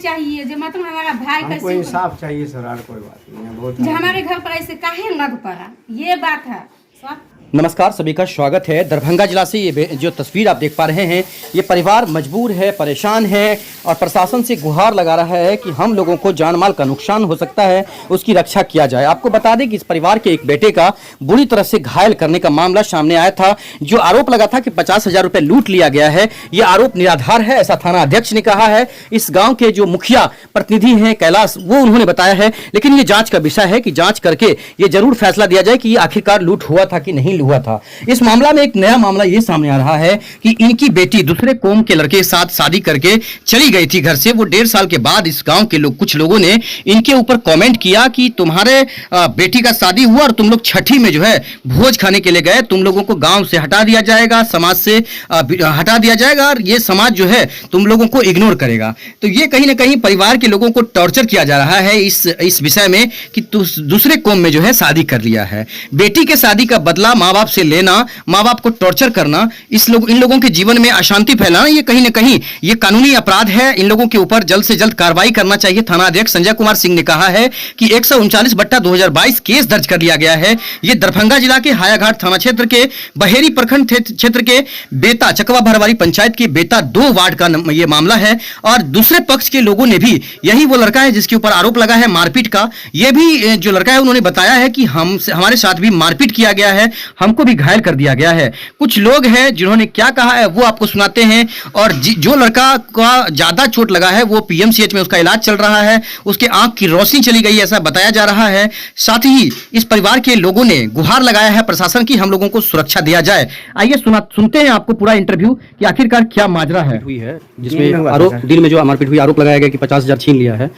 चाहिए जो मतलब हमारा भाई हमको कैसे इंसाफ चाहिए सर, और कोई बात नहीं है। बहुत जो हमारे घर पर ऐसे काहे लग पड़ा, ये बात है सब। नमस्कार, सभी का स्वागत है। दरभंगा जिला से ये जो तस्वीर आप देख पा रहे हैं, ये परिवार मजबूर है, परेशान है और प्रशासन से गुहार लगा रहा है कि हम लोगों को जान माल का नुकसान हो सकता है, उसकी रक्षा किया जाए। आपको बता दें कि इस परिवार के एक बेटे का बुरी तरह से घायल करने का मामला सामने आया था। जो आरोप लगा था कि 50,000 रुपये लूट लिया गया है, ये आरोप निराधार है, ऐसा थाना अध्यक्ष ने कहा है। इस गाँव के जो मुखिया प्रतिनिधि हैं कैलाश, वो उन्होंने बताया है। लेकिन ये जाँच का विषय है कि जाँच करके ये जरूर फैसला दिया जाए कि ये आखिरकार लूट हुआ था कि नहीं हुआ था। इस मामला में एक नया मामला ये सामने आ रहा है कि इनकी बेटी दूसरे कौम के लड़के के साथ शादी करके चली गई थी घर से। वो 1.5 साल के बाद इस गांव के लोग, कुछ लोगों ने इनके ऊपर कमेंट किया कि तुम्हारे बेटी का शादी हुआ और तुम लोग छठी में जो है भोज खाने के लिए गए, तुम लोगों को गांव से हटा दिया जाएगा, समाज से हटा दिया जाएगा और ये समाज जो है तुम लोगों को इग्नोर करेगा। तो ये कहीं ना कहीं परिवार के लोगों को टॉर्चर किया जा रहा है इस विषय में कि दूसरे कौम में जो है शादी कर लिया है। बेटी के शादी का बदला माँ बाप से लेना, माँ बाप को टॉर्चर करना, इन लोगों के जीवन में अशांति फैलाना, ये कहीं ना कहीं ये कानूनी अपराध है। इन लोगों के ऊपर जल्द से जल्द कार्रवाई करना चाहिए। थाना अध्यक्ष संजय कुमार सिंह ने कहा है कि 139/2022 केस दर्ज कर लिया गया है। ये दरभंगा जिला के हायाघाट थाना क्षेत्र के बहेरी प्रखंड क्षेत्र के बेता चकवा भरवारी पंचायत के बेता 2 वार्ड का ये मामला है। और दूसरे पक्ष के लोगों ने भी, यही वो लड़का है जिसके ऊपर आरोप लगा है मारपीट का, ये भी जो लड़का है उन्होंने बताया है कि हमारे साथ भी मारपीट किया गया है, हमको भी घायल कर दिया गया है। कुछ लोग हैं जिन्होंने क्या कहा है वो आपको सुनाते हैं। और जो लड़का का ज्यादा चोट लगा है वो पीएमसीएच में उसका इलाज चल रहा है, उसके आंख की रोशनी चली गई ऐसा बताया जा रहा है। साथ ही इस परिवार के लोगों ने गुहार लगाया है प्रशासन की, हम लोगों को सुरक्षा दिया जाए। आइए सुनते हैं आपको पूरा इंटरव्यू कि आखिरकार क्या माजरा है हुई है, जिसमें आरोप दिल में जो मारपीट हुई, आरोप लगाया गया कि 50,000 छीन लिया है।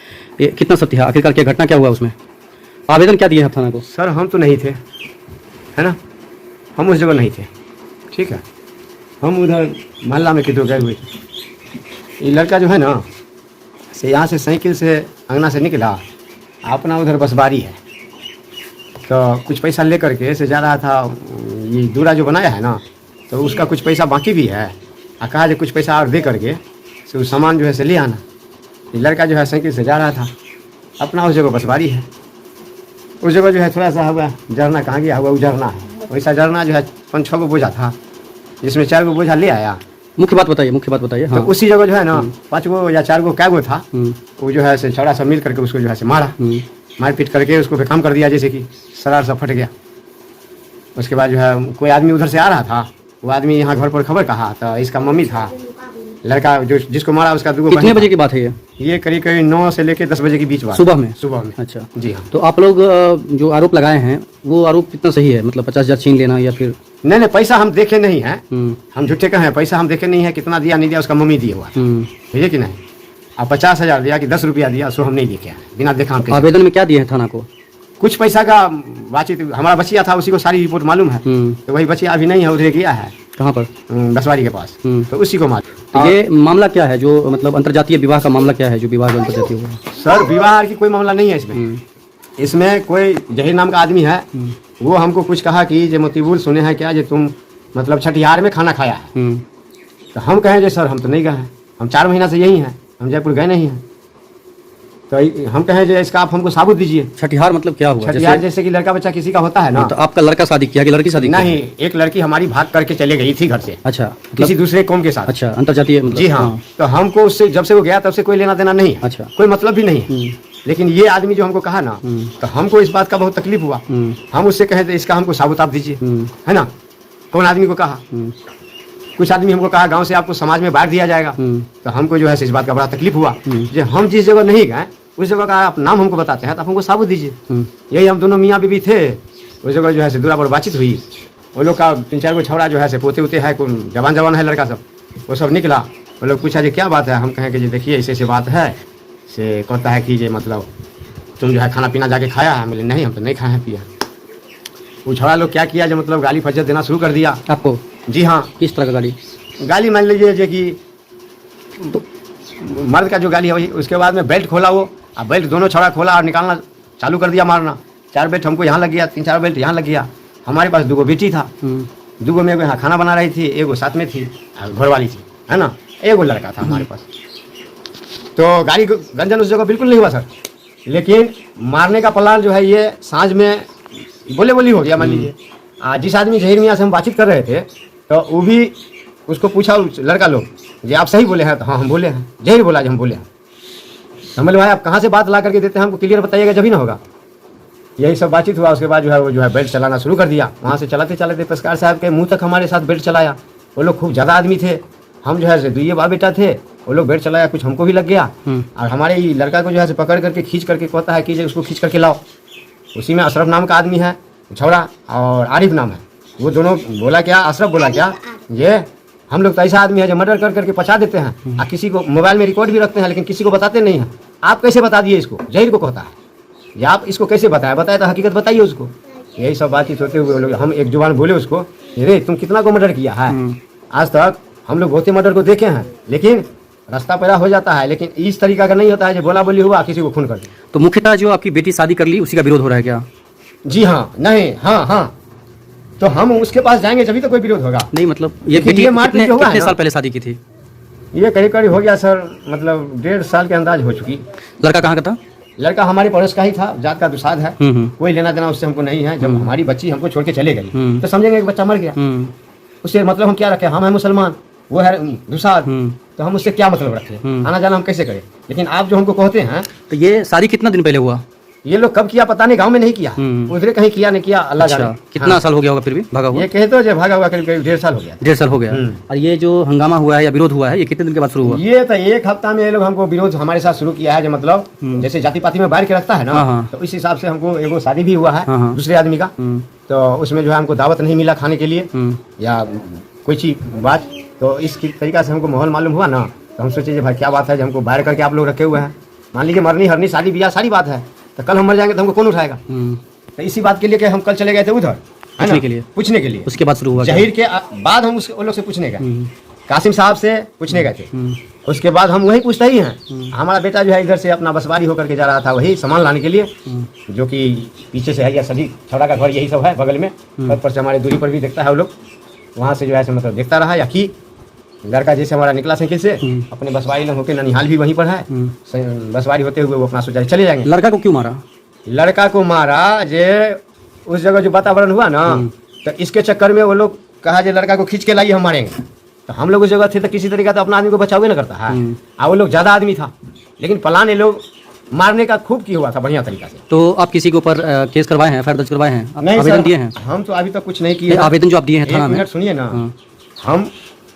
ये कितना सत्य है, आखिरकार क्या घटना क्या हुआ, उसमें आवेदन क्या दिए हैं थाना को? सर हम तो नहीं थे, है ना, हम उस जगह नहीं थे, ठीक है। हम उधर मोहल्ला में किधर गए हुए थे। ये लड़का जो है ना, से यहाँ से साइकिल से अंगना से निकला, अपना उधर बसबारी है, तो कुछ पैसा ले करके से जा रहा था। ये दूरा जो बनाया है ना, तो उसका कुछ पैसा बाकी भी है। कहा जो कुछ पैसा और दे करके से उस सामान जो है से ले आना। ये लड़का जो है साइकिल से जा रहा था, अपना उस जगह बसबारी है। उस जगह जो है थोड़ा सा हुआ झरना, कहाँ गया हुआ झरना है, वैसा झरना जो है 5-6 गो बोझा था, जिसमें 4 गो बोझा ले आया। मुख्य बात बताइए। हाँ। तो उसी जगह जो है ना 5 गो या 4 गो क्या गो था, वो जो है से छड़ा सब मिल करके उसको जो है से मारा, मारपीट करके उसको बेकाम कर दिया, जैसे कि सरार सब फट गया। उसके बाद जो है कोई आदमी उधर से आ रहा था, वो आदमी यहाँ घर पर खबर कहा, तो इसका मम्मी था, लड़का जो जिसको मारा उसका 2 कितने बजे की बात है ये करीब 9 से लेकर 10 बजे के बीच बात। सुबह में? अच्छा जी हाँ। तो आप लोग जो आरोप लगाए हैं वो आरोप कितना सही है, मतलब 50,000 छीन लेना या फिर? नहीं, पैसा हम देखे नहीं है, हम झूठे कहे, पैसा हम देखे नहीं है। कितना दिया नहीं दिया उसका मम्मी दिया हुआ, ठीक है नहीं। अब 50,000 दिया कि 10 रुपया दिया, सो हम नहीं देखे, बिना देखा। आवेदन में क्या दिए हैं थाना को? कुछ पैसा का बातचीत, हमारा बचिया था, उसी को सारी रिपोर्ट मालूम है। तो वही बचिया अभी नहीं है, उधर गया है। कहाँ पर? बसवारी के पास, तो उसी को मालूम। ये मामला क्या है, जो मतलब अंतर्जातीय विवाह का मामला क्या है, जो विवाह अंतर्जातीय हुआ? सर विवाह की कोई मामला नहीं है इसमें। इसमें कोई जहीर नाम का आदमी है, वो हमको कुछ कहा कि जो मोतीबुल सुने हैं क्या, जो तुम मतलब छठियार में खाना खाया है। तो हम कहें जो सर हम तो नहीं गए हैं, हम 4 महीना से यही हैं, हम जयपुर गए नहीं हैं। तो हम कहें जो इसका आप हमको साबुत दीजिए। छठिहार मतलब क्या हुआ? छठिहार जैसे कि लड़का बच्चा किसी का होता है ना। तो आपका लड़का शादी किया कि लड़की शादी? नहीं, एक लड़की हमारी भाग करके चले गई थी घर से। अच्छा, किसी दूसरे कौम के साथ। अच्छा, अंतर्जातीय मतलब? जी हाँ। तो हमको उससे जब से वो गया तब से कोई लेना देना नहीं है। अच्छा, कोई मतलब भी नहीं है। लेकिन ये आदमी जो हमको कहा ना, तो हमको इस बात का बहुत तकलीफ हुआ। हम उससे कहे तो इसका हमको साबुत आप दीजिए, है ना। कौन आदमी को कहा? कुछ आदमी हमको कहा गाँव से आपको समाज में बांट दिया जाएगा। तो हमको जो है इस बात का बड़ा तकलीफ हुआ, जो हम जिस जगह नहीं गए उस जगह का आप नाम हमको बताते हैं, तो आप हमको साबुत दीजिए। यही हम दोनों मियाँ बीबी थे, उस जगह जो है से दूरा पर बातचीत हुई। वो लोग का 3-4 गो छौड़ा जो है से पोते उते है, कोई जवान है लड़का सब, वो सब निकला। वो लोग पूछा जी क्या बात है, हम कहें कि जी देखिए ऐसे बात है। से कहता है कि ये मतलब तुम जो है खाना पीना जाके खाया है। बोले नहीं, हम तो नहीं खाए हैं पिया। वो छौड़ा लोग क्या किया, जो मतलब गाली फजत देना शुरू कर दिया आपको? जी हाँ। किस तरह का गाली मान लीजिए जो कि मर्द का जो गाली है वही। उसके बाद में बेल्ट खोला वो, अब बेल्ट दोनों छौड़ा खोला और निकालना चालू कर दिया, मारना। 4 बेल्ट हमको यहाँ लग गया, 3-4 बेल्ट यहाँ लग गया। हमारे पास 2 बेटी था, 2 में यहाँ खाना बना रही थी, 1 साथ में थी, घर वाली थी, है ना। 1 लड़का था हमारे पास। तो गाड़ी गंजन उस जगह बिल्कुल नहीं हुआ सर। लेकिन मारने का प्लान जो है ये सांझ में बोले बोली हो गया। मान लीजिए जिस आदमी जहीर मियाँ से हम बातचीत कर रहे थे तो वो भी उसको पूछा लड़का लोग जी आप सही बोले हैं? तो हाँ हम बोले हैं। जहीर बोला जी हम बोले हैं। समझ भाई आप कहाँ से बात ला करके देते हैं हमको क्लियर बताइएगा जब ही ना होगा। यही सब बातचीत हुआ। उसके बाद जो है वो जो है बेल्ट चलाना शुरू कर दिया। वहाँ से चलाते चलाते पेशकार साहब के मुंह तक हमारे साथ बेल्ट चलाया। वो लोग खूब ज़्यादा आदमी थे। हम जो है दुइये बाप बेटा थे। वो लोग बेल्ट चलाया, कुछ हमको भी लग गया। और हमारे ये लड़का को जो है पकड़ करके खींच करके कहता है कि उसको खींच करके लाओ। उसी में अशरफ नाम का आदमी है छौड़ा और आरिफ नाम है। वो दोनों बोला क्या, अशरफ बोला क्या, ये हम लोग तो ऐसा आदमी है जो मर्डर कर करके पचा देते हैं और किसी को मोबाइल में रिकॉर्ड भी रखते हैं लेकिन किसी को बताते नहीं हैं। आप कैसे बता दिए इसको? जहीर को कहता है या आप इसको कैसे बताया तो हकीकत बताइए उसको। यही सब बातचीत होते हुए लोग हम एक जुबान बोले उसको, रे तुम कितना को मर्डर किया है? आज तक हम लोग बहुत मर्डर को देखे हैं लेकिन रास्ता पैदा हो जाता है, लेकिन इस तरीका का नहीं होता है जो बोला बोली हुआ किसी को खून कर दिया। तो मुख्यतः जो आपकी बेटी शादी कर ली उसी का विरोध हो रहा है क्या? जी हाँ, नहीं, हाँ तो हम उसके पास जाएंगे जभी तो कोई विरोध होगा। नहीं मतलब ये बेटी कितने साल पहले शादी की थी? ये करीब करीब हो गया सर, मतलब 1.5 साल के अंदाज हो चुकी। लड़का कहाँ का था? लड़का हमारे पड़ोस का ही था, जात का दुसाद है। कोई लेना देना उससे हमको नहीं है। जब हमारी बच्ची हमको छोड़ के चले गई तो समझेंगे एक बच्चा मर गया, उससे मतलब हम क्या रखे? हम है मुसलमान, वो है दुसाद, तो हम उससे क्या मतलब रखे? आना जाना हम कैसे करें? लेकिन आप जो हमको कहते हैं, तो ये शादी कितना दिन पहले हुआ? ये लोग कब किया पता नहीं, गांव में नहीं किया, उधर कहीं किया नहीं किया, अल्लाह जाने। कितना साल हो गया होगा फिर भी भागा हुआ? ये कहते हो जो भागा हुआ करीब करीब 1.5 साल हो गया। 1.5 साल हो गया। और ये जो हंगामा हुआ है या विरोध हुआ है ये कितने दिन के बाद शुरू हुआ? ये तो 1 हफ्ता में ये लोग हमको विरोध हमारे साथ शुरू किया है। जो मतलब जैसे जाति पाति में बाहर के रखता है ना, तो इस हिसाब से हमको एगो शादी भी हुआ है दूसरे आदमी का, तो उसमें जो है हमको दावत नहीं मिला खाने के लिए या कोई चीज बात, तो इस तरीका से हमको माहौल मालूम हुआ ना, तो हम सोचे भाई क्या बात है जो हमको बाहर करके आप लोग रखे हुए हैं। मान लीजिए मरनी हरनी शादी ब्याह सारी बात है, तो कल हम मर जाएंगे तो हमको कौन उठाएगा? तो इसी बात के लिए कि हम कल चले गए थे उधर पूछने के लिए। उसके बाद शुरू हुआ जहीर के बाद हम उन लोग से पूछने गए, कासिम साहब से पूछने गए थे। उसके बाद हम वही पूछते ही हैं। हमारा बेटा जो है इधर से अपना बसवारी होकर के जा रहा था वही सामान लाने के लिए, जो कि पीछे से है या सभी छौड़ा का घर यही सब है बगल में, पर से हमारे दूरी पर भी देखता है वो लोग। वहाँ से जो है मतलब देखता रहा या कि लड़का जैसे हमारा निकला साइकिल से अपने बसवारी होकर, ननिहाल भी वहीं पर है, बसवारी होते हुए वो अपना सोचा चले जाएंगे। लड़का को क्यों मारा? लड़का को मारा जे उस जगह जो वातावरण हुआ ना, तो इसके चक्कर में वो लोग कहा जो लड़का को खींच के लाइए हम मारेंगे। तो हम लोग उस जगह थे तो किसी तरीका तो अपना आदमी को बचाव न करता है। और वो लोग ज़्यादा आदमी था, लेकिन प्लान ये लोग मारने का खूब किया हुआ था बढ़िया तरीका से। तो आप किसी के ऊपर केस करवाए हैं, एफआईआर दर्ज करवाए हैं, आवेदन दिए हैं? हम तो अभी तक कुछ नहीं किए। आवेदन जो आप दिए हैं थाना में, सुनिए ना, हम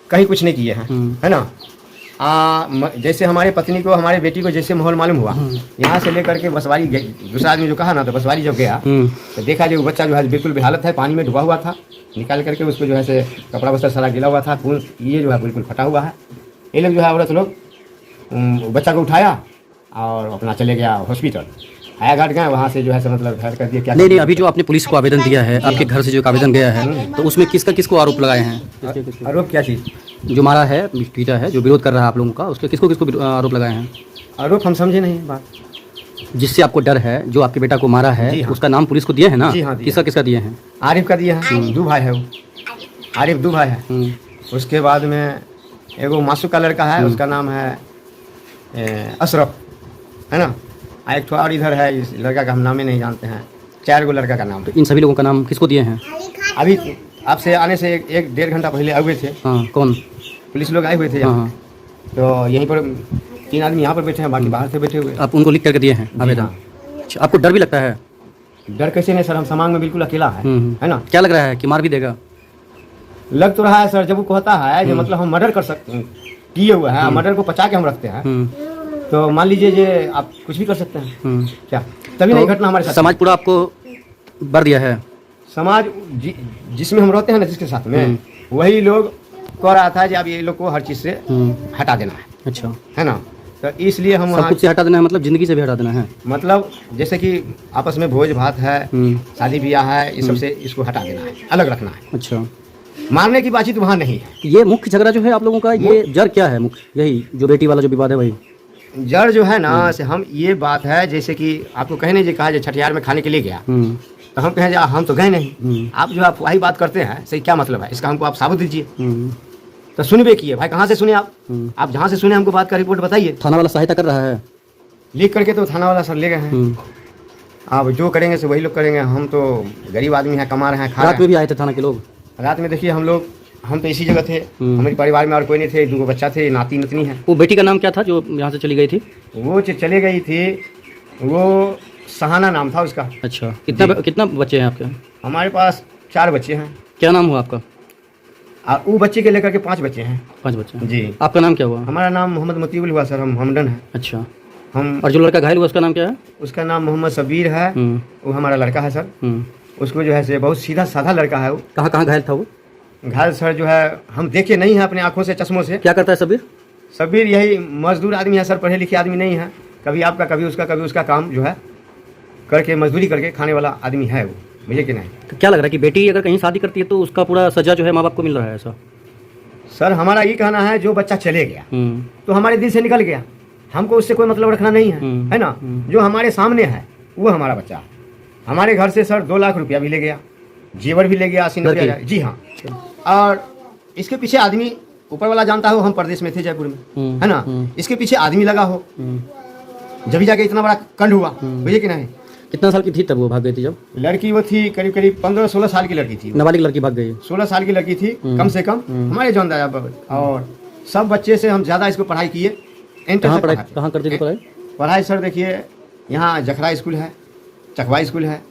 कहीं कुछ नहीं किए हैं, है ना। जैसे हमारे पत्नी को हमारे बेटी को जैसे माहौल मालूम हुआ, यहाँ से लेकर के बसवारी दूसरा आदमी जो कहा ना, तो बसवारी जब गया तो देखा जो बच्चा जो है बिल्कुल बेहालत है, पानी में डूबा हुआ था। निकाल करके उसको जो है से कपड़ा बस्तर सारा गिला हुआ था, खून ये जो है बिल्कुल फटा हुआ है। ये लोग जो है औरत लोग बच्चा को उठाया और अपना चले गया हॉस्पिटल। आया घाट गए, वहाँ से जो है मतलब घर कर दिया। क्या नहीं, अभी जो आपने पुलिस को आवेदन दिया है, आपके घर से जो आवेदन गया है, तो उसमें किसको आरोप लगाए हैं? आरोप क्या चीज़? जो मारा है, पीटा है, जो विरोध कर रहा है आप लोगों का, उसके किसको आरोप लगाए हैं? आरोप हम समझे नहीं बात। जिससे आपको डर है, जो आपके बेटा को मारा है, उसका नाम पुलिस को दिए है ना? किसका दिए हैं? आरिफ का दिया है, 2 भाई है वो, आरिफ 2 भाई है। उसके बाद में एगो मासूक का लड़का है, उसका नाम है अशरफ, है ना। एक तो और इधर है, इस लड़का का हम नाम ही नहीं जानते हैं। 4 गो लड़का का नाम। तो इन सभी लोगों का नाम किसको दिए हैं? अभी आपसे आने से 1-1.5 घंटा पहले आए हुए थे। हाँ, कौन? पुलिस लोग आए हुए थे यहाँ। तो यहीं पर 3 आदमी यहाँ पर बैठे हैं, बाकी बाहर से बैठे हुए। आप उनको लिख करके दिए हैं आवेदन? अच्छा, आपको डर भी लगता है? डर कैसे नहीं सर, हम समाज में बिल्कुल अकेला है ना। क्या लग रहा है कि मार भी देगा? लग तो रहा है सर, जब वो कहता है जो मतलब हम मर्डर कर सकते हैं, किए हुए हैं, मर्डर को पचा के हम रखते हैं, तो मान लीजिए जे आप कुछ भी कर सकते हैं क्या? तभी नहीं घटना हमारे साथ। समाज पूरा आपको भर दिया है? समाज जिसमें हम रहते हैं ना, जिसके साथ में, वही लोग कह रहा था कि अब ये लोग को हर चीज़ से हटा देना है। अच्छा, है ना। तो इसलिए हम सब कुछ से हटा देना है, मतलब जिंदगी से भी हटा देना है। मतलब जैसे कि आपस में भोज भात है, शादी ब्याह है, इस सबसे इसको हटा देना है, अलग रखना है। अच्छा, मारने की बातचीत वहाँ नहीं है। ये मुख्य झगड़ा जो है आप लोगों का, ये जड़ क्या है मुख्य? यही जो बेटी वाला जो विवाद है, वही जड़ जो है ना, से हम ये बात है, जैसे कि आपको कहने जो कहा जो छठियार में खाने के लिए गया, तो हम कहें हम तो गए नहीं, आप जो आप वही बात करते हैं, सही क्या मतलब है इसका, हमको आप साबुत दीजिए। तो सुनबे किए भाई, कहाँ से सुने आप जहाँ से सुने हमको बात का रिपोर्ट बताइए। थाना वाला सहायता कर रहा है? लिख करके तो थाना वाला सर ले गए हैं। अब जो करेंगे सो वही लोग करेंगे, हम तो गरीब आदमी हैं, कमा रहे हैं, खा रहे हैं। रात में भी आए थे थाना के लोग? रात में देखिए हम तो इसी जगह थे, हमारे परिवार में और कोई नहीं थे, 2 बच्चा थे, नाती नतनी है। वो बेटी का नाम क्या था जो यहाँ से चली गई थी? वो चले गई थी, वो सहाना नाम था उसका। अच्छा, कितना बच्चे हैं आपके? हमारे पास 4 बच्चे हैं। क्या नाम हुआ आपका? वो बच्चे के लेकर के 5 बच्चे हैं। 5 बच्चे हैं। जी। आपका नाम क्या हुआ? हमारा नाम मोहम्मद मोतीउल हुआ सर, हम हमडन है। अच्छा। हम और जो लड़का घायल हुआ उसका नाम क्या है? उसका नाम मोहम्मद सबीर है। वो हमारा लड़का है सर। उसको जो है से बहुत सीधा साधा लड़का है। वो कहाँ घायल था वो? घायल सर जो है हम देखे नहीं है अपने आंखों से, चश्मों से। क्या करता है सबीर? सबीर यही मजदूर आदमी है सर, पढ़े लिखे आदमी नहीं है। कभी आपका कभी उसका काम जो है करके मजदूरी करके खाने वाला आदमी है वो, मुझे कि नहीं। तो क्या लग रहा है कि बेटी अगर कहीं शादी करती है तो उसका पूरा सजा जो है माँ बाप को मिल रहा है ऐसा? सर हमारा ये कहना है, जो बच्चा चले गया तो हमारे दिल से निकल गया, हमको उससे कोई मतलब रखना नहीं है ना। जो हमारे सामने है वो हमारा बच्चा है। हमारे घर से सर 2 लाख रुपया भी ले गया, जेवर भी ले गया, 80-90 हज़ार। जी हाँ। और इसके पीछे आदमी ऊपर वाला जानता हो, हम प्रदेश में थे जयपुर में, है ना। इसके पीछे आदमी लगा हो, जब जाके इतना बड़ा कांड हुआ, बुझे कि नहीं। कितना साल की थी तब वो भाग गई थी? जब लड़की वो थी करीब 15-16 साल की लड़की थी। नाबालिग लड़की भाग गई? 16 साल की लड़की थी कम से कम, हमारे जो अंदाजा। और सब बच्चे से हम ज़्यादा इसको पढ़ाई किए। कहाँ करती थी पढ़ाई? पढ़ाई सर देखिए, यहाँ जखरा स्कूल है, चकवा स्कूल है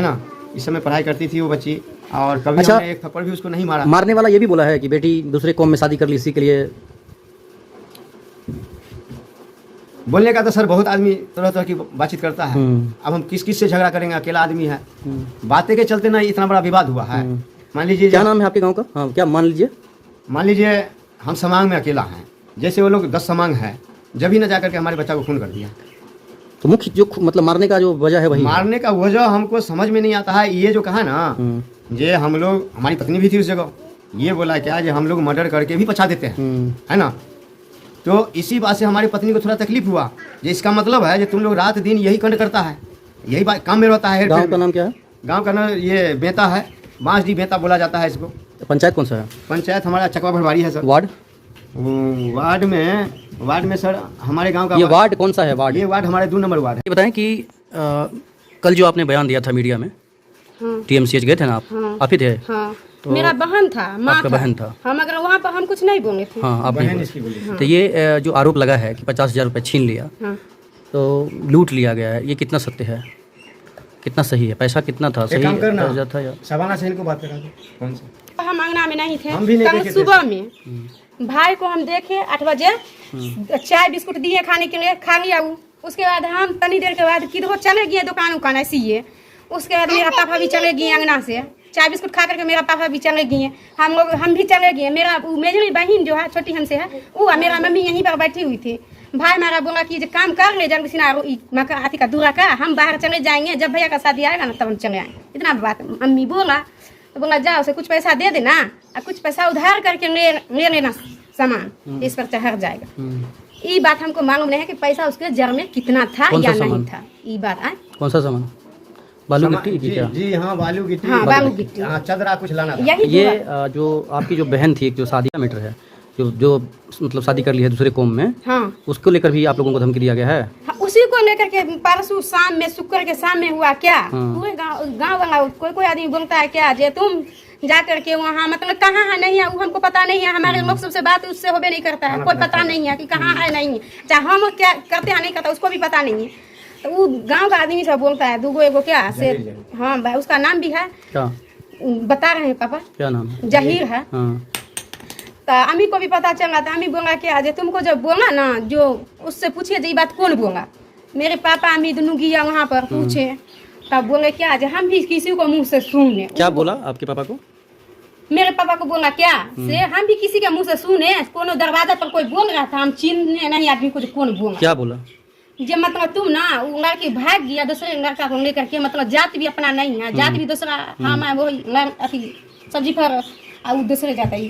ना, इस समय पढ़ाई करती थी वो बच्ची। और कभी अच्छा, हमने एक थप्पड़ भी उसको नहीं मारा। मारने वाला ये भी बोला है कि बेटी दूसरे कौम में शादी कर ली, इसी के लिए। बोलने का तो सर बहुत आदमी तरह तरह की बातचीत करता है। अब हम किस से झगड़ा करेंगे, अकेला आदमी है। बातें के चलते ना इतना बड़ा विवाद हुआ है। मान लीजिए, क्या नाम है आपके गांव का? हाँ, क्या मान लीजिए हम समांग में अकेला हैं, जैसे वो लोग 10 समांग है, जब ही न जाकर के हमारे बच्चा को खून कर दिया। तो मुख्य जो मतलब मारने का जो वजह है वही मारने का वजह हमको समझ में नहीं आता है। ये जो कहा ना, ये हम लोग, हमारी पत्नी भी थी उस जगह, ये बोला क्या जो हम लोग मर्डर करके भी पछा देते हैं, है ना। तो इसी बात से हमारी पत्नी को थोड़ा तकलीफ हुआ। ये इसका मतलब है कि तुम लोग रात दिन यही कांड करता है, यही बात काम में रहता है। गांव का नाम क्या है? गांव का नाम ये बेता है, बांसडी बेता बोला जाता है इसको। तो पंचायत कौन सा है? पंचायत हमारा चकवा भरवाड़ी है सर। वार्ड में सर हमारे गांव का। ये वार्ड कौन सा है? वार्ड, ये वार्ड हमारे 2 नंबर वार्ड है। ये बताएं कि कल जो आपने बयान दिया था मीडिया में, TMCH गए थे ना आप? आप ही थे? तो मेरा बहन था, माँ आपका बहन था। हम अगर वहाँ पर हम कुछ नहीं बोले थे। हाँ, आप नहीं बोले। तो ये जो आरोप लगा है कि 50,000 रुपये छीन लिया, तो लूट लिया गया है, ये कितना सत्य है, कितना सही है? पैसा कितना था? सही था या शबाना से इनको बात करा दो। कौन सा? हम अंगना में नहीं थे। हम भी नहीं कल सुबह में भाई को हम देखे 8 बजे, चाय बिस्कुट दिए खाने के लिए, खा लिया। उसके बाद हम तनी देर के बाद किधर चले गए दुकान उकान ऐसी है। उसके बाद मेरा पापा भी चले गए अंगना से, चाय बिस्कुट खा करके मेरा पापा भी चले गए, हम भी चले गए। मेरा मेरी बहन जो है छोटी हमसे है, वो मेरा मम्मी यहीं पर बैठी हुई थी। भाई मेरा बोला कि काम कर ले जल्दी मका हाथी का दूरा का, हम बाहर चले जाएंगे, जब भैया का शादी आएगा ना तब हम चले आएंगे। इतना बात मम्मी बोला, तो बोला जाओ उसे कुछ पैसा दे देना और कुछ पैसा उधार करके ले लेना सामान, इस पर चढ़ जाएगा। ये बात हमको मालूम नहीं है कि पैसा उसके जर में कितना था या नहीं था। ये बात है। कौन सा सामान? बालू गिट्टी की क्या? जी हाँ, बालू गिट्टी। हाँ, बालू गिट्टी। हाँ, चदरा कुछ लाना था। ये जो आपकी जो बहन थी, जो शादी का मैटर है, जो मतलब शादी कर ली है दूसरे कौम में, हाँ, उसको लेकर भी आप लोगों को धमकी दिया गया है? हाँ, उसी को लेकर के परसों शाम में, शुक्र के शाम में हुआ क्या। पूरे गाँव वाला कोई आदमी बोलता है क्या जे तुम जा करके वहाँ मतलब कहाँ है नहीं है, वो हमको पता नहीं है। हमारे लोग सबसे बात उससे होबे नहीं करता है, कोई पता नहीं है कि कहाँ है नहीं है, चाहे हम क्या करते हैं नहीं करता उसको भी पता नहीं है। तो वो गांव का आदमी सब बोलता है दूगो एगो क्या से। हाँ भाई, उसका नाम भी है, क्या बता रहे हैं पापा? क्या नाम है? जहीर है। तो अम्मी को भी पता चला, तो अम्मी बोला कि आज तुमको जब बोला ना, जो उससे पूछिए ये बात कौन बोला। मेरे पापा अम्मी दोनों गया वहाँ पर पूछे, तब बोले क्या आज हम भी किसी को मुँह से सुने। क्या बोला आपके पापा को? मेरे पापा को बोला क्या से हम भी किसी के मुँह से सुने, कोनो दरवाजा पर कोई बोल रहा था, हम चिन्ह नहीं आदमी को कौन बोला। क्या बोला? जे मतलब तुम ना वो लड़की भाग गया दूसरे लड़का को लेकर के, मतलब जात भी अपना नहीं है, जात भी दूसरा हम है, वो अथी सब्जी पर और दूसरे जाता है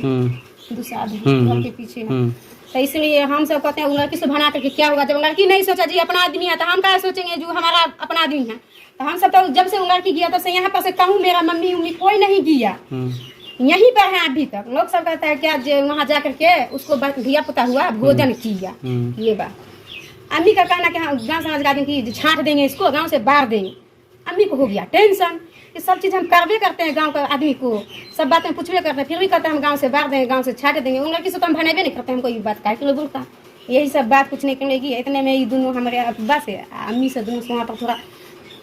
दूसरा आदमी के पीछे है। तो इसलिए हम सब कहते हैं वो लड़की से भना करके क्या होगा, जब लड़की नहीं सोचा जी अपना आदमी है तो हम क्या सोचेंगे जो हमारा अपना आदमी है। तो हम सब तो जब से वो लड़की गया तो से यहाँ पर से कहूँ मेरा मम्मी उम्मी कोई नहीं गया, यहीं पर है अभी तक। लोग सब कहता है क्या वहाँ जा करके उसको धिया पुता हुआ भोजन किया। ये बात अम्मी का कहना कि हाँ गाँव समाज का आदमी की छांट देंगे, इसको गाँव से बाहर देंगे। अम्मी को हो गया टेंशन। ये सब चीज़ हम करवे करते हैं, गांव का आदमी को सब बातें पूछवे करते हैं, फिर भी कहते हैं हम गांव से बाहर देंगे, गांव से छाट देंगे। उन लड़की से तो हम भनेबे नहीं करते, हमको ये बात काहे के लिए बोलता। यही सब बात कुछ नहीं करेगी। इतने में ये दोनों हमारे बस है अम्मी से दोनों से वहाँ पर थोड़ा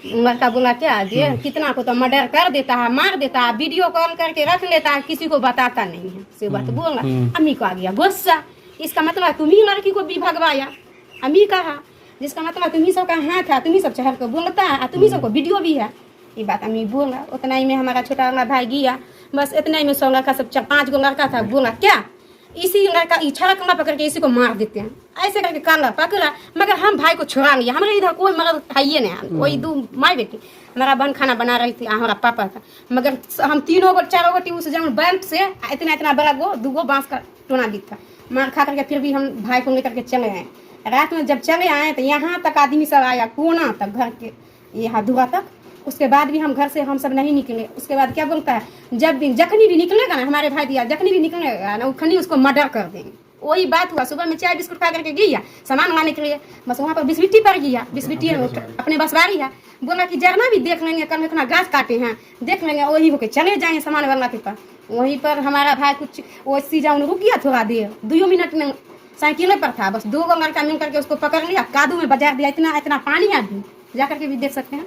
लड़का बोला क्या जे कितना को तो मर्डर कर देता है, मार देता है, वीडियो कॉल करके रख लेता है, किसी को बताता नहीं है। से बात बोला अम्मी को आ गया गुस्सा। इसका मतलब तुम ही लड़की को भी भगवाया। अम्मी कहा जिसका मतलब तुम ही सबका हाथ है, तुम ही सब चढ़ कर बोलता है, तुम ही सबको वीडियो भी है। ये बात अम्मी बोला। उतना ही में हमारा छोटा वाला भाई गया, बस इतना ही में 100 लड़का सब 4-5 गो लड़का था। बोला क्या इसी लड़का इच्छा कंधा पकड़ के इसी को मार देते हैं, ऐसे करके काला पकड़ा। मगर हम भाई को छुड़ा लिया। हमारे इधर कोई मगर खाइए नहीं, वही 2 माई बेटी हमारा बहन खाना बना रही थी, हमारा पापा था। मगर हम 3 गो 4 गो उस जब बैंक से इतना बड़ा 2 गो बांस का टोना दी था, मार खा करके फिर भी हम भाई को लेकर के चले आए। रात में जब चले आए तो यहाँ तक आदमी सब आया, कोना तक घर के यहाँ धुआ तक। उसके बाद भी हम घर से हम सब नहीं निकले। उसके बाद क्या बोलता है जब भी जखनी भी निकलेगा ना, हमारे भाई दिया जखनी भी निकलेगा ना उखनी उसको मर्डर कर देंगे। वही बात हुआ। सुबह में चाय बिस्कुट खा करके गया सामान लाने के लिए, बस वहाँ पर बिस्बिट्टी पर गया। बिस्बिट्टी अपने बसवारी है, बोला कि जरना भी देख लेंगे, कल इतना गाछ काटे हैं देख लेंगे, वही होके चले जाएंगे सामान वाला के पास। वहीं पर हमारा भाई कुछ वो सीजा रुक गया थोड़ा देर, 2 मिनट में साइकिल पर था। बस 2 गो लड़का मिल करके उसको पकड़ लिया, कादू में बजा दिया। इतना पानी है अभी जा करके भी देख सकते हैं।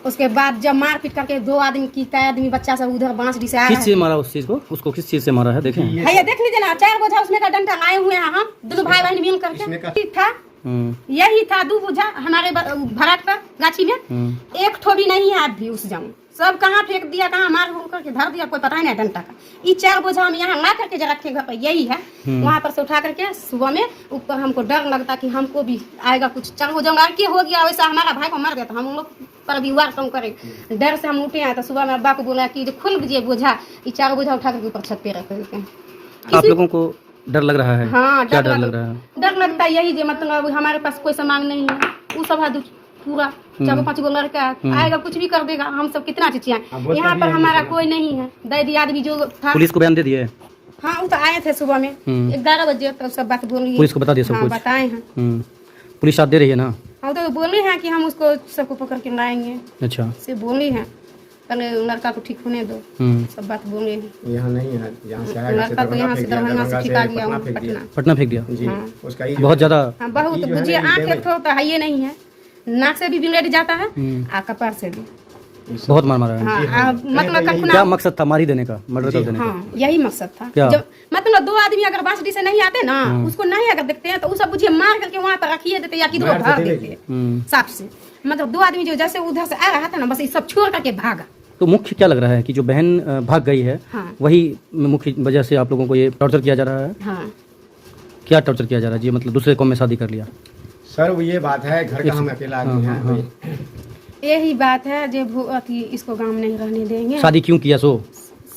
उसके बाद जब मार पीट करके 2 आदमी की कई आदमी बच्चा सब उधर बांसडी से आया। किस चीज मारा उस चीज को? उसको किस चीज से मारा है देखें? भैया देख लीजिए ना, 4 बोझा उसमें का डंडा लाए हुए हैं हम दोनों भाई बहन मिल करके। था यही था 2 बोझा हमारे भराट पर गाछी में। एक ठो भी नहीं है अब भी उस जम, सब कहाँ फेंक दिया, कहाँ मार करके धर दिया, कोई पता ही नहीं डंडा का। ये 4 बोझा हम यहाँ ला करके जरा रखे घर पर, यही है। वहाँ पर से उठा करके सुबह में ऊपर हमको डर लगता कि हमको भी आएगा कुछ। 4 बोझा लड़के हो गया वैसा हमारा भाई को मार दिया, तो हम लोग पर भी वार कम करें। डर से हम उठे हैं तो सुबह में अब्बा को बोला कि खुल दीजिए बोझा, ये 4 बोझा उठा करके ऊपर छत पे रख देते हैं। आप लोगों को डर लग रहा है? हाँ क्या डर लग रहा है? डर लगता है यही जो मतलब हमारे पास कोई सामान नहीं है, वो सब है पूरा 4-5 गो लड़का आएगा कुछ भी कर देगा। हम सब कितना चिचिया, यहाँ पर हमारा कोई नहीं है। दैदी आदमी जो था पुलिस को बयान दे दिए? हाँ वो तो आए थे सुबह में 11 बजे, तो सब बात बोली, पुलिस को बता दिया सब कुछ? बताए हैं। पुलिस साथ दे रही है ना? हाँ तो बोले हैं कि हम उसको सबको पकड़ के लाएंगे। अच्छा से बोले हैं पहले लड़का को ठीक होने दो, सब बात बोले हैं। यहाँ नहीं है, यहाँ से लड़का तो यहाँ से दरभंगा से ठीक आ गया, पटना फेंक दिया जी। उसका ही बहुत ज्यादा बहुत बुझिए। आँख एक तो है ये नहीं है, नाक से भी ब्लेड जाता है आ कपार से भी बहुत मार मारा है। हाँ मतलब क्या मकसद था मारी देने का, मर्डर कर देने का? हाँ यही मकसद था। क्या? जब मतलब 2 आदमी अगर बांसडी से नहीं आते ना, उसको नहीं अगर देखते हैं तो वो सब बुझिए मार करके वहाँ पर रखिए देते या किधर भर देते साफ से। मतलब 2 आदमी जो जैसे उधर से आ रहा था ना, बस ये सब छोड़ करके भागा। तो मुख्य क्या लग रहा है कि जो बहन भाग गई है, वही मुख्य वजह से आप लोगों को ये टॉर्चर किया जा रहा है? हाँ। क्या टॉर्चर किया जा रहा है जी? मतलब दूसरे कौम में शादी कर लिया? सर वो ये बात है, घर का हम अकेला आदमी हैं। यही बात है जो इसको गाँव में नहीं रहने देंगे। शादी क्यों किया?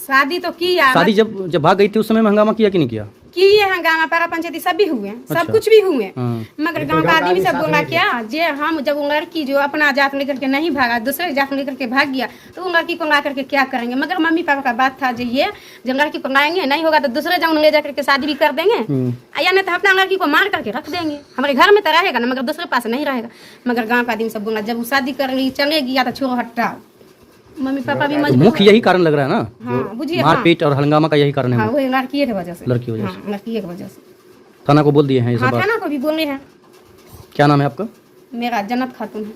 शादी तो किया, शादी जब भाग गई थी उस समय में हंगामा किया कि नहीं किया? किए हंगामा, पारा पंचायती सब भी हुए, सब कुछ भी हुए। मगर गांव का आदमी सब बोला क्या जे हम जब वो लड़की जो अपना जात लेकर के नहीं भागा, दूसरे जात लेकर के भाग गया, तो उन लड़की को ला करके क्या करेंगे। मगर मम्मी पापा का बात था जो ये जब लड़की को लाएंगे, नहीं होगा तो दूसरे जगह ले जाकर के शादी भी कर देंगे, या नहीं तो अपना लड़की को मार करके रख देंगे। हमारे घर में तो रहेगा ना, मगर दूसरे पास नहीं रहेगा। मगर गाँव का आदमी सब बोला जब वो शादी कर ली चलेगी या तो छोड़ो हटाओ। मम्मी पापा भी मजबूर। मुख्य यही कारण लग रहा है ना? हाँ बुझिए, मारपीट और हंगामा का यही कारण है? हाँ वही लड़की की वजह से। लड़की की वजह से? लड़की की वजह से थाना को बोल दिए हैं ये सब हाँ, बात? थाना को भी बोले हैं। क्या नाम है आपका? मेरा जन्नत खातून है।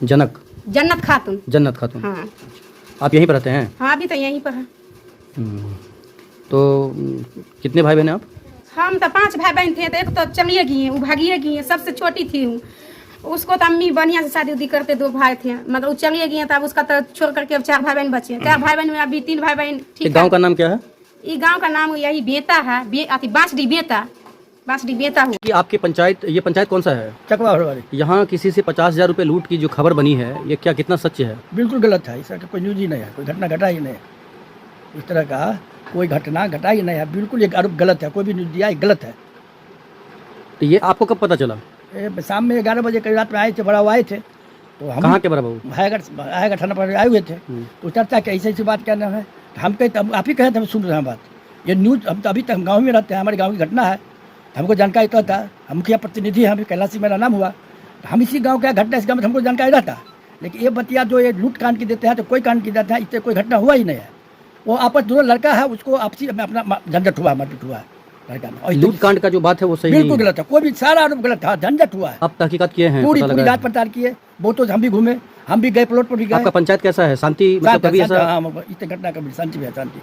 जन्नत खातून। जन्नत खातून। हाँ। आप यहीं पर रहते हैं? हाँ अभी तो यहीं पर है। तो कितने भाई बहन हैं आप? हम तो 5 भाई बहन थे, तो एक तो चलिए गई, वो भागिए गई, सबसे छोटी थी हूँ। उसको तो अम्मी बढ़िया से शादी उदी करते, 2 भाई थे, मगर वो चलिए गए, तब उसका तो छोड़ करके अब 4 भाई बहन बचे। 4 भाई बहन में अभी 3 भाई बहन ठीक। गाँव का नाम क्या है? ये गाँव का नाम यही बेता है, बांसडी बेता हो। कि आपके पंचायत, ये पंचायत कौन सा है? चकवा वाली। यहाँ किसी से 50,000 रुपये लूट की जो खबर बनी है, ये क्या कितना सच है? बिल्कुल गलत है, इसका कोई न्यूज ही नहीं है, कोई घटना घटा ही नहीं है, इस तरह का कोई घटना घटा ही नहीं है। बिल्कुल एक आरोप गलत है, कोई भी न्यूज दिया है गलत है। तो ये आपको कब पता चला? शाम में 11 बजे करीब रात में आए थे, बड़ा आए थे, तो हम कहाँ के बड़ा बाबू? भाईगढ़ थाना पर आए हुए थे, तो चर्चा की ऐसी ऐसी बात करना है, हम कहे तब आप ही कहे थे, हम सुन रहे हैं बात। ये न्यूज़ हम तो अभी तक हम गाँव में रहते हैं, हमारे गाँव की घटना है, हमको जानकारी तो था। हम मुखिया प्रतिनिधि हैं, हम कैलाश सिंह मेरा नाम हुआ, तो हम इसी गाँव का घटना, इस गाँव में हमको जानकारी रहता। लेकिन ये बतिया जो ये लूट कांड की देते हैं, तो कोई कांड की देते हैं, इससे कोई घटना हुआ ही नहीं है। वो आपस दोनों लड़का है, उसको आपसी में अपना झंझट हुआ, मारपीट हुआ लड़का में। और लूट कांड का जो बात है वो सही बिल्कुल नहीं गलत है, कोई भी सारा आरोप गलत था, झंझट हुआ है। आप तहकीकात किए हैं, पूरी पता पूरी लगा जांच है? पड़ताल किए, वो तो हम भी घूमे, हम भी गए, प्लॉट पर भी गए। आपका पंचायत कैसा है? शांति मतलब कभी ऐसा? हाँ, इस घटना कभी शांति भी है, शांति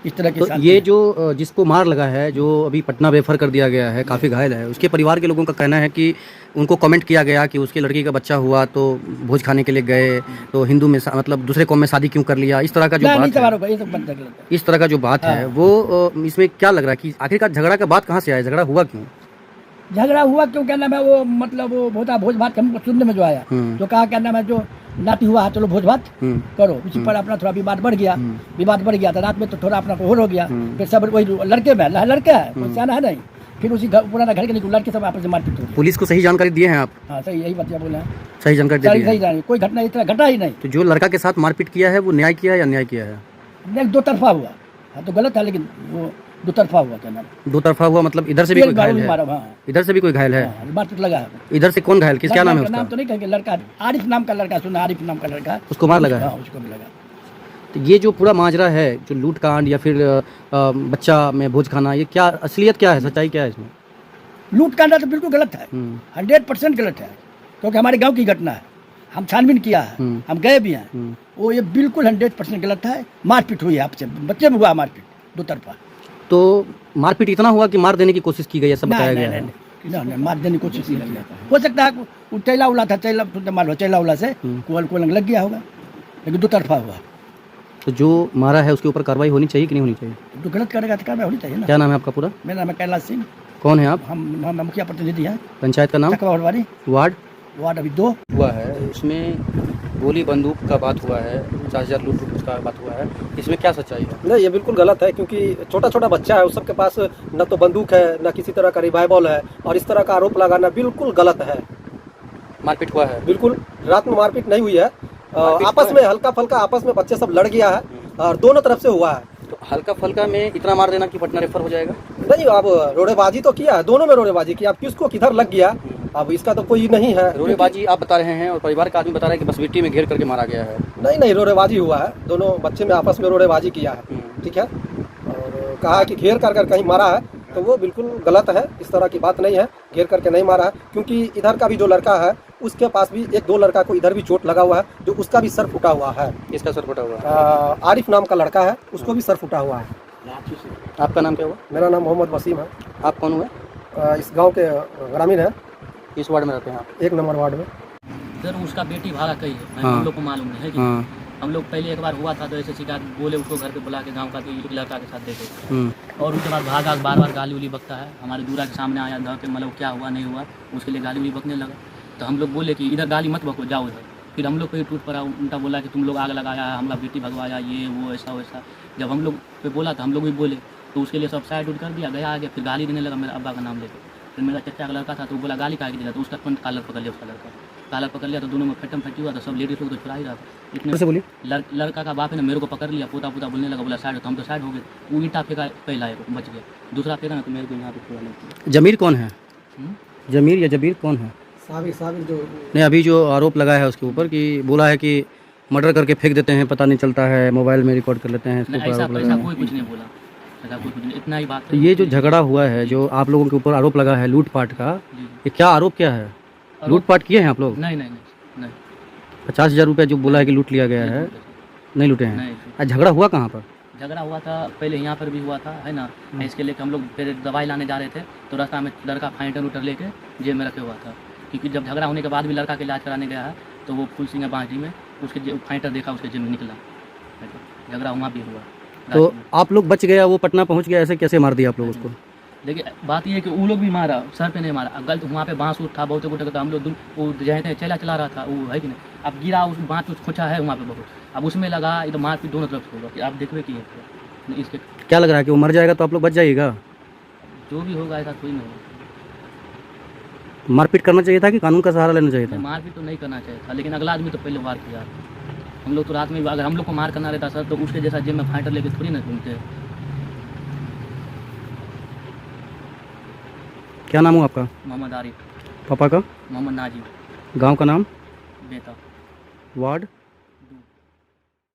इस तरह की तो शांति ये है। जो जिसको मार लगा है, जो अभी पटना रेफर कर दिया गया है, काफ़ी घायल है, उसके परिवार के लोगों का कहना है कि उनको कमेंट किया गया कि उसकी लड़की का बच्चा हुआ तो भोज खाने के लिए गए, तो हिंदू में मतलब दूसरे कौम में शादी क्यों कर लिया, इस तरह का जो नहीं, बात है, सवारों का ये सब बनता गलत है। इस तरह का जो बात है वो इसमें क्या लग रहा है कि आखिरकार झगड़ा का बात कहाँ से आया, झगड़ा हुआ क्यों? झगड़ा हुआ क्यों, क्या नाम है वो, मतलब वो भोज भात हमको सुनने में जो आया, जो कहा क्या नाम है, जो नाती हुआ है चलो भोज भात करो, उसी पर अपना थोड़ा विवाद बढ़ गया था रात में, तो थोड़ा अपना हो गया। फिर सब वही लड़के में लड़का है, कोई सियाना है नहीं, फिर उसी पुराना घर के निकल लड़के सब आपस में मारपीट हो गई। पुलिस को सही जानकारी दिए हैं आप? हाँ सही, यही बात बोले हैं, सही जानकारी दे दी है? सही जानी, कोई घटना इस तरह घटा ही नहीं। तो जो लड़का के साथ मारपीट किया है वो न्याय किया है या अन्याय किया है? दो तरफा हुआ, हाँ तो गलत है, लेकिन वो दो तरफा हुआ, क्या नाम, दो तरफा हुआ मतलब इधर से भी कोई घायल है? हाँ, इधर से भी कोई घायल है? मारपीट लगा है। इधर से कौन घायल, किस क्या नाम है उसका? नाम तो नहीं कहेंगे, लड़का आरिफ नाम का लड़का, सुना आरिफ नाम का लड़का, उसको मार लगा है? हाँ, उसको भी लगा। तो ये जो पूरा माजरा है, जो लूट कांड या फिर बच्चा में भोज खाना, ये क्या असलियत क्या है, सच्चाई क्या है इसमें? लूट कांड तो बिल्कुल गलत है, 100% गलत है, क्योंकि हमारे गांव की घटना है, हम छानबीन किया है, हम गए भी हैं, वो ये बिल्कुल 100% गलत है। मारपीट हुई है आपसे, बच्चे में हुआ मारपीट दो तरफा। तो मारपीट इतना हुआ कि मार देने की कोशिश की गई, ऐसा बताया गया है? नहीं, मार देने की कोशिश नहीं, हो सकता है वो चैला उला था, चैला उला से कोलंग लग गया होगा, लेकिन दो तरफा हुआ। तो जो मारा है उसके ऊपर कार्रवाई होनी चाहिए कि नहीं होनी चाहिए? जो गलत करेगा तो कार्रवाई होनी चाहिए ना। क्या नाम है आपका पूरा? मेरा नाम है कैलाश सिंह। कौन है आप? हम मुखिया प्रतिनिधि हैं। पंचायत का नाम? चकवाड़वाड़ी वार्ड अभी 2 हुआ है। उसमें गोली बंदूक का बात हुआ है, 50,000 लूट का बात हुआ है, इसमें क्या सच्चाई है? नहीं, ये बिल्कुल गलत है, क्योंकि छोटा छोटा बच्चा है, उस सबके पास न तो बंदूक है, न किसी तरह का रिवाइवल है, और इस तरह का आरोप लगाना बिल्कुल गलत है। मारपीट हुआ है? बिल्कुल, रात में मारपीट नहीं हुई है, आपस में हल्का फल्का आपस में बच्चे सब लड़ गया है, और दोनों तरफ से हुआ है। तो हल्का फल्का में इतना मार देना कि पटना रेफर हो जाएगा? नहीं, अब रोड़ेबाजी तो किया है, दोनों में रोड़ेबाजी किया, अब किसको किधर लग गया, अब इसका तो कोई नहीं है। रोड़ेबाजी आप बता रहे हैं और परिवार का आदमी बता रहा है कि बस बेटी में घेर करके मारा गया है। नहीं, रोड़ेबाजी हुआ है, दोनों बच्चे में आपस में रोड़ेबाजी किया है, ठीक है, और कहा कि घेर कर कहीं मारा है, तो वो बिल्कुल गलत है, इस तरह की बात नहीं है, घेर करके नहीं मारा है, क्योंकि इधर का भी जो लड़का है उसके पास भी 1-2 लड़का को इधर भी चोट लगा हुआ है, जो उसका भी सर फूटा हुआ है। किसका सर फूटा हुआ है? आरिफ नाम का लड़का है, उसको भी सर फूटा हुआ है। आपका नाम क्या हुआ? मेरा नाम मोहम्मद वसीम है। आप कौन हुए? इस गांव के ग्रामीण है, इस वार्ड में रहते हैं आप? 1 नंबर वार्ड में। सर उसका बेटी भागा कही है, हाँ। हम लोग को मालूम नहीं है कि हाँ। हम लोग पहले एक बार हुआ था तो ऐसे शिकायत बोले, उसको घर पे बुला के गांव का एक लड़का के साथ देखे, और उसके बाद भागा, बार बार गाली उली बकता है, हमारे दूरा के सामने आया धर के, मतलब क्या हुआ नहीं हुआ, उसके लिए गाली उली बकने लगा। तो हम लोग बोले कि इधर गाली मत बको, जाओ इधर। फिर हम लोग पे टूट पड़ा, उल्टा बोला कि तुम लोग आग लगाया है, हमारा बेटी भगवाया, ये वो ऐसा वैसा। जब हम लोग पे बोला तो हम लोग भी बोले, तो उसके लिए सब साइड उठ कर दिया, गया आगे, फिर गाली देने लगा मेरा अब्बा का नाम लेकर। फिर मेरा चचा का लड़का था तो बोला गाली काहे दिया, तो उसका तुरंत कॉलर पकड़ लिया, उसका लड़का कॉलर पकड़ लिया, तो दोनों में फटम फटी हुआ, तो सब लेडीज लोग तो छुड़ा ही रहा था। इतने से बोलिए। लड़का का बाप है ना, मेरे को पकड़ लिया, पोता पोता बोलने लगा, बोला साइड हो, तो हम तो साइड हो गए। वो ईंटा फेंका, पहला एक बच गया, दूसरा फेंका ना तो मेरे को यहाँ पे छुड़ा नहीं। जमीर कौन है? जमीर या जबीर कौन है? साबिर जो नहीं, अभी जो आरोप लगा है उसके ऊपर कि बोला है कि मर्डर करके फेंक देते हैं, पता नहीं चलता है, मोबाइल में रिकॉर्ड कर लेते हैं, इसके ऊपर ऐसा आरोप लगा ऐसा है। कोई कुछ नहीं बोला, ऐसा कोई कुछ नहीं, इतना ही बात तो है। ये जो झगड़ा हुआ है, जो आप लोगों के ऊपर आरोप लगा है लूटपाट का, जी। ये क्या आरोप क्या है? लूटपाट किए हैं आप लोग? नहीं नहीं नहीं 50,000 रुपये जो बोला है कि लूट लिया गया है, नहीं लूटे हैं? नहीं। आज झगड़ा हुआ कहाँ पर? झगड़ा हुआ था पहले यहाँ पर भी हुआ था, है ना, इसके लेके हम लोग फिर दवाई लाने जा रहे थे, तो रास्ता में लड़का फाइटर उटर लेके जेब में रखे हुआ था, क्योंकि जब झगड़ा होने के बाद भी लड़का के इलाज कराने गया है, तो वो फुल सिंह बाँटी में उसके फाइटर देखा, उसके जेब में निकला, झगड़ा वहाँ भी हुआ। तो आप लोग बच गया, वो पटना पहुँच गया, ऐसे कैसे मार दिया आप लोग उसको? लेकिन बात ये है कि वो लोग भी मारा, सर पे नहीं मारा, गलत वहाँ पे बाँस उठ था बहुत कुछ, तो हम लोग वो जहाँ चला रहा था वो, है कि नहीं, अब गिरा, उस बाँस उस खोचा है वहाँ पे बहुत, अब उसमें लगा, इधर मारपीट दोनों तरफ से होगा, कि आप देखिए कि इसके क्या लग रहा है कि वो मर जाएगा तो आप लोग बच जाइएगा? जो भी होगा ऐसा कोई नहीं होगा। मारपीट करना चाहिए था कि कानून का सहारा लेना चाहिए था? मारपीट तो नहीं करना चाहिए था, लेकिन अगला आदमी तो पहले वार किया। हम लोग तो रात में अगर हम लोग को मार करना रहता सर तो उसके जैसा जेब में फाइटर लेके थोड़ी ना घूमते। क्या नाम हुआ आपका? मोहम्मद आरिफ। पापा का? मोहम्मद नाजिब। गांव का नाम? बेता। वार्ड?